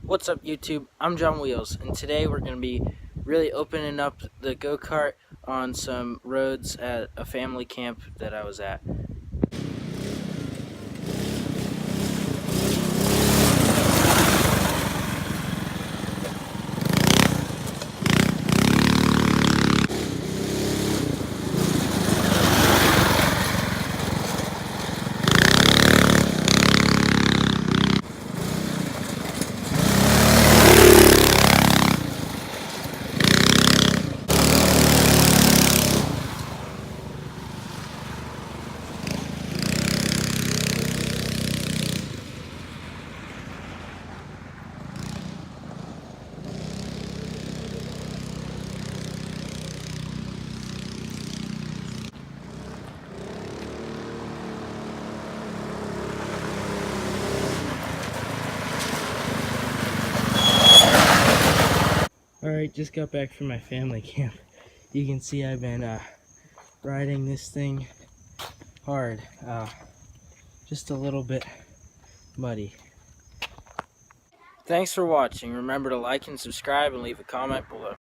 What's up YouTube? I'm John Wheels, and today we're going to be really opening up the go-kart on some roads at a family camp that I was at. Alright, just got back from my family camp. You can see I've been riding this thing hard, just a little bit muddy. Thanks for watching. Remember to like and subscribe and leave a comment below.